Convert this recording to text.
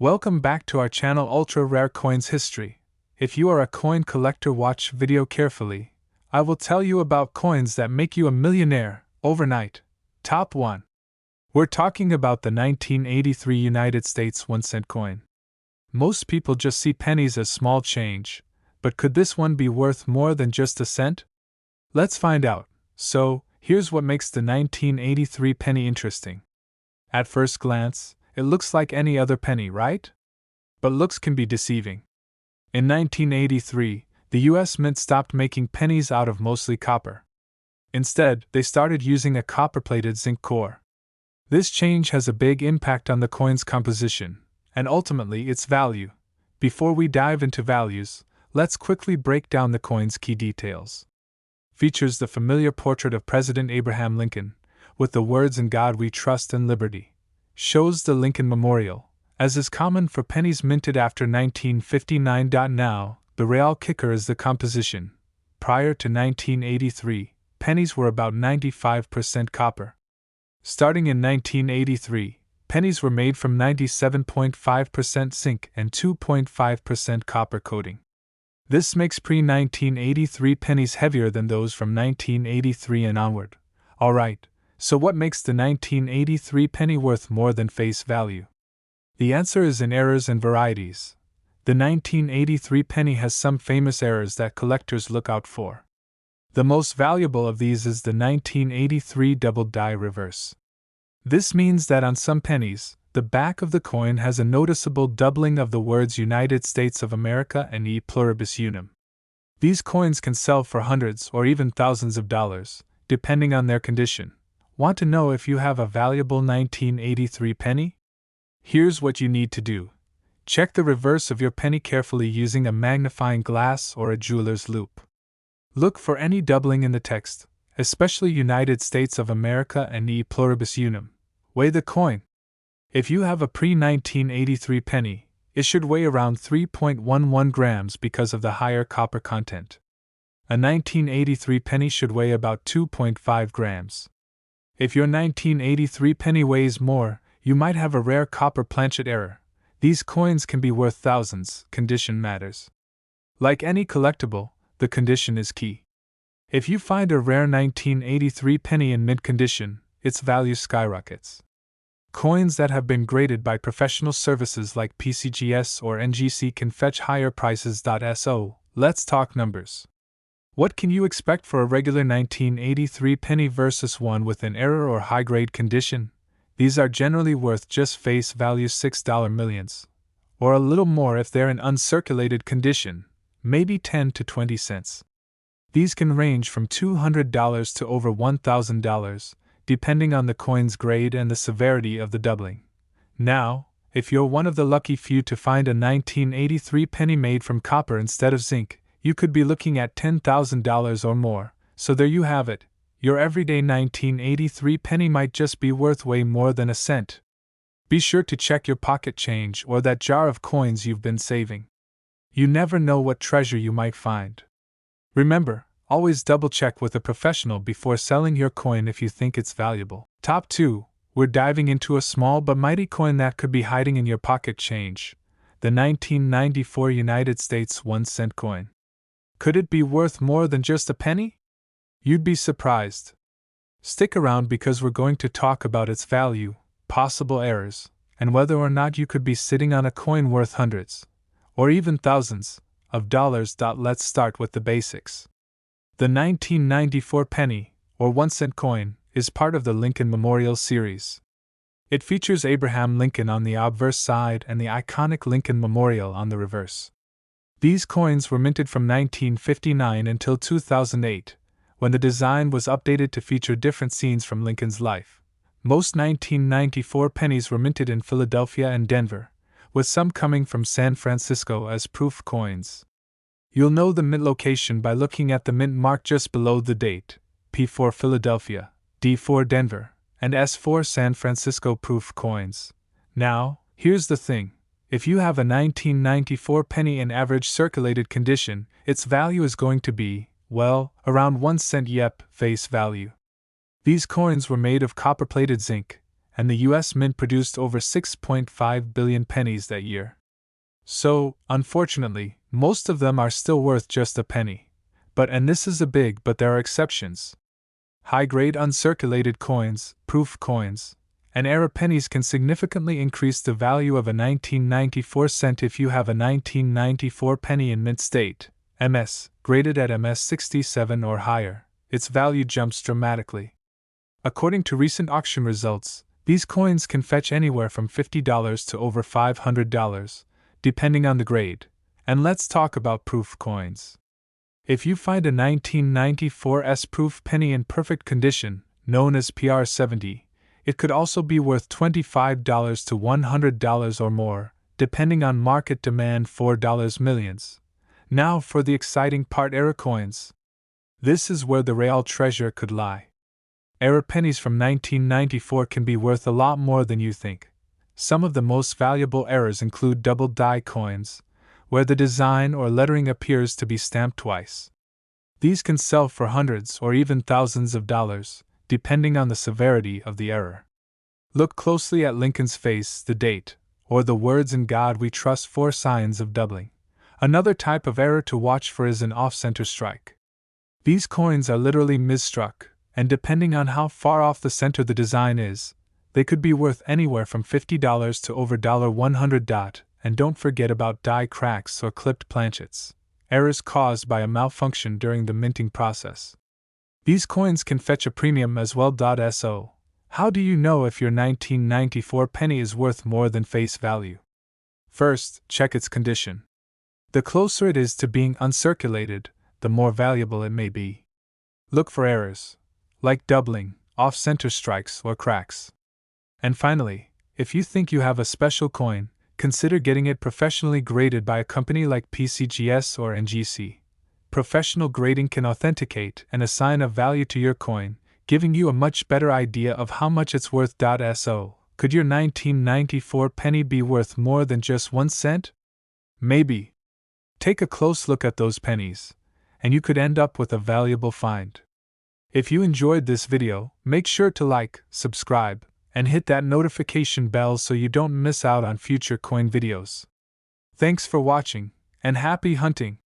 Welcome back to our channel Ultra Rare Coins History. If you are a coin collector, watch video carefully. I will tell you about coins that make you a millionaire overnight. Top 1. We're talking about the 1983 United States 1-cent coin. Most people just see pennies as small change, but could this one be worth more than just a cent? Let's find out. So, here's what makes the 1983 penny interesting. At first glance, it looks like any other penny, right? But looks can be deceiving. In 1983, the US Mint stopped making pennies out of mostly copper. Instead, they started using a copper-plated zinc core. This change has a big impact on the coin's composition, and ultimately its value. Before we dive into values, let's quickly break down the coin's key details. Features the familiar portrait of President Abraham Lincoln, with the words "In God We Trust and Liberty." Shows the Lincoln Memorial, as is common for pennies minted after 1959. Now, the real kicker is the composition. Prior to 1983, pennies were about 95% copper. Starting in 1983, pennies were made from 97.5% zinc and 2.5% copper coating. This makes pre-1983 pennies heavier than those from 1983 and onward. Alright, so what makes the 1983 penny worth more than face value? The answer is in errors and varieties. The 1983 penny has some famous errors that collectors look out for. The most valuable of these is the 1983 double die reverse. This means that on some pennies, the back of the coin has a noticeable doubling of the words United States of America and E pluribus unum. These coins can sell for hundreds or even thousands of dollars, depending on their condition. Want to know if you have a valuable 1983 penny? Here's what you need to do. Check the reverse of your penny carefully using a magnifying glass or a jeweler's loupe. Look for any doubling in the text, especially United States of America and E pluribus unum. Weigh the coin. If you have a pre-1983 penny, it should weigh around 3.11 grams because of the higher copper content. A 1983 penny should weigh about 2.5 grams. If your 1983 penny weighs more, you might have a rare copper planchet error. These coins can be worth thousands. Condition matters. Like any collectible, the condition is key. If you find a rare 1983 penny in mint condition, its value skyrockets. Coins that have been graded by professional services like PCGS or NGC can fetch higher prices. So, let's talk numbers. What can you expect for a regular 1983 penny versus one with an error or high-grade condition? These are generally worth just face value $6 millions, or a little more if they're in uncirculated condition, maybe 10 to 20 cents. These can range from $200 to over $1,000, depending on the coin's grade and the severity of the doubling. Now, if you're one of the lucky few to find a 1983 penny made from copper instead of zinc, you could be looking at $10,000 or more. So there you have it. Your everyday 1983 penny might just be worth way more than a cent. Be sure to check your pocket change or that jar of coins you've been saving. You never know what treasure you might find. Remember, always double-check with a professional before selling your coin if you think it's valuable. Top 2. We're diving into a small but mighty coin that could be hiding in your pocket change. The 1994 United States 1-cent coin. Could it be worth more than just a penny? You'd be surprised. Stick around because we're going to talk about its value, possible errors, and whether or not you could be sitting on a coin worth hundreds, or even thousands, of dollars. Let's start with the basics. The 1994 penny, or 1-cent coin, is part of the Lincoln Memorial series. It features Abraham Lincoln on the obverse side and the iconic Lincoln Memorial on the reverse. These coins were minted from 1959 until 2008, when the design was updated to feature different scenes from Lincoln's life. Most 1994 pennies were minted in Philadelphia and Denver, with some coming from San Francisco as proof coins. You'll know the mint location by looking at the mint mark just below the date: P4 Philadelphia, D4 Denver, and S4 San Francisco proof coins. Now, here's the thing. If you have a 1994 penny in average circulated condition, its value is going to be, well, around 1 cent. Yep, face value. These coins were made of copper-plated zinc, and the US Mint produced over 6.5 billion pennies that year. So, unfortunately, most of them are still worth just a penny. And this is a big but, there are exceptions. High-grade uncirculated coins, proof coins, and era pennies can significantly increase the value of a 1994 cent if you have a 1994 penny in mint state, MS, graded at MS 67 or higher. Its value jumps dramatically. According to recent auction results, these coins can fetch anywhere from $50 to over $500, depending on the grade. And let's talk about proof coins. If you find a 1994 S-proof penny in perfect condition, known as PR70, it could also be worth $25 to $100 or more, depending on market demand. $4 millions. Now for the exciting part: era coins. This is where the real treasure could lie. Era pennies from 1994 can be worth a lot more than you think. Some of the most valuable eras include double die coins, where the design or lettering appears to be stamped twice. These can sell for hundreds or even thousands of dollars, depending on the severity of the error. Look closely at Lincoln's face, the date, or the words "In God We Trust" for signs of doubling. Another type of error to watch for is an off-center strike. These coins are literally misstruck, and depending on how far off the center the design is, they could be worth anywhere from $50 to over $100. And don't forget about die cracks or clipped planchets, errors caused by a malfunction during the minting process. These coins can fetch a premium as well. So, how do you know if your 1994 penny is worth more than face value? First, check its condition. The closer it is to being uncirculated, the more valuable it may be. Look for errors, like doubling, off-center strikes, or cracks. And finally, if you think you have a special coin, consider getting it professionally graded by a company like PCGS or NGC. Professional grading can authenticate and assign a value to your coin, giving you a much better idea of how much it's worth. So, could your 1994 penny be worth more than just 1 cent? Maybe. Take a close look at those pennies, and you could end up with a valuable find. If you enjoyed this video, make sure to like, subscribe, and hit that notification bell so you don't miss out on future coin videos. Thanks for watching, and happy hunting!